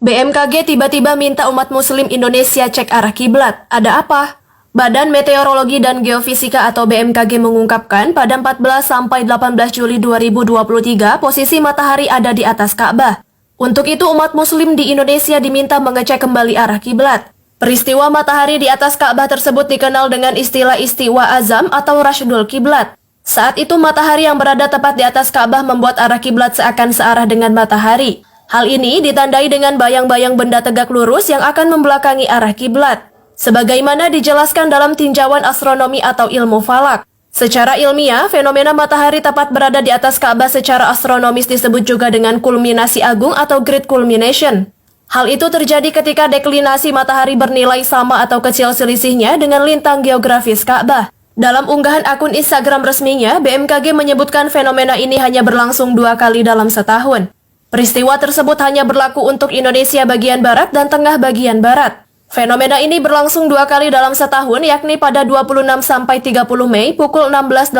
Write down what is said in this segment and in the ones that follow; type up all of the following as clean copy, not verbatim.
BMKG tiba-tiba minta umat muslim Indonesia cek arah kiblat. Ada apa? Badan Meteorologi dan Geofisika atau BMKG mengungkapkan pada 14 sampai 18 Juli 2023 posisi matahari ada di atas Ka'bah. Untuk itu umat muslim di Indonesia diminta mengecek kembali arah kiblat. Peristiwa matahari di atas Ka'bah tersebut dikenal dengan istilah istiwa azam atau rasydul kiblat. Saat itu matahari yang berada tepat di atas Ka'bah membuat arah kiblat seakan searah dengan matahari. Hal ini ditandai dengan bayang-bayang benda tegak lurus yang akan membelakangi arah kiblat. Sebagaimana dijelaskan dalam tinjauan astronomi atau ilmu falak. Secara ilmiah, fenomena matahari tepat berada di atas Ka'bah secara astronomis disebut juga dengan kulminasi agung atau great culmination. Hal itu terjadi ketika deklinasi matahari bernilai sama atau kecil selisihnya dengan lintang geografis Ka'bah. Dalam unggahan akun Instagram resminya, BMKG menyebutkan fenomena ini hanya berlangsung 2 kali dalam setahun. Peristiwa tersebut hanya berlaku untuk Indonesia bagian barat dan tengah bagian barat. Fenomena ini berlangsung 2 kali dalam setahun, yakni pada 26 sampai 30 Mei pukul 16.18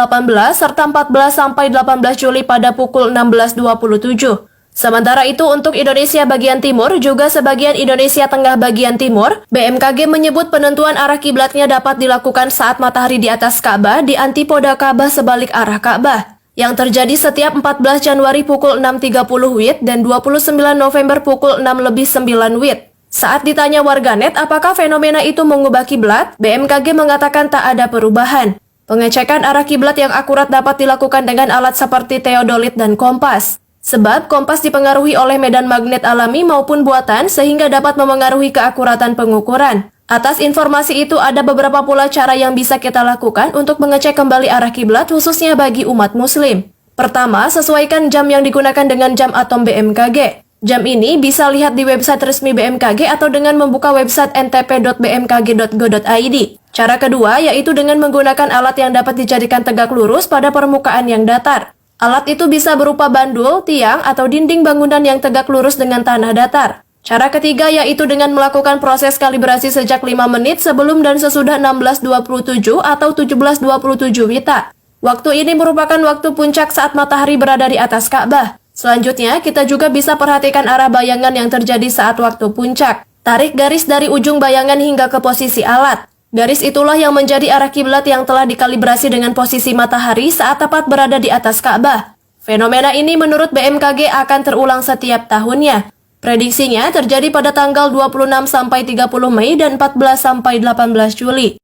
serta 14 sampai 18 Juli pada pukul 16.27. Sementara itu untuk Indonesia bagian timur, juga sebagian Indonesia tengah bagian timur, BMKG menyebut penentuan arah kiblatnya dapat dilakukan saat matahari di atas Ka'bah di antipoda Ka'bah sebalik arah Ka'bah, yang terjadi setiap 14 Januari pukul 6.30 WIB dan 29 November pukul 6.09 WIB. Saat ditanya warganet apakah fenomena itu mengubah kiblat, BMKG mengatakan tak ada perubahan. Pengecekan arah kiblat yang akurat dapat dilakukan dengan alat seperti teodolit dan kompas. Sebab kompas dipengaruhi oleh medan magnet alami maupun buatan sehingga dapat memengaruhi keakuratan pengukuran. Atas informasi itu ada beberapa pula cara yang bisa kita lakukan untuk mengecek kembali arah kiblat khususnya bagi umat muslim. Pertama, sesuaikan jam yang digunakan dengan jam atom BMKG. Jam ini bisa lihat di website resmi BMKG atau dengan membuka website ntp.bmkg.go.id. Cara kedua yaitu dengan menggunakan alat yang dapat dijadikan tegak lurus pada permukaan yang datar. Alat itu bisa berupa bandul, tiang, atau dinding bangunan yang tegak lurus dengan tanah datar. Cara ketiga yaitu dengan melakukan proses kalibrasi sejak 5 menit sebelum dan sesudah 16.27 atau 17.27 WITA. Waktu ini merupakan waktu puncak saat matahari berada di atas Ka'bah. Selanjutnya, kita juga bisa perhatikan arah bayangan yang terjadi saat waktu puncak. Tarik garis dari ujung bayangan hingga ke posisi alat. Garis itulah yang menjadi arah kiblat yang telah dikalibrasi dengan posisi matahari saat tepat berada di atas Ka'bah. Fenomena ini menurut BMKG akan terulang setiap tahunnya. Prediksinya terjadi pada tanggal 26 sampai 30 Mei dan 14 sampai 18 Juli.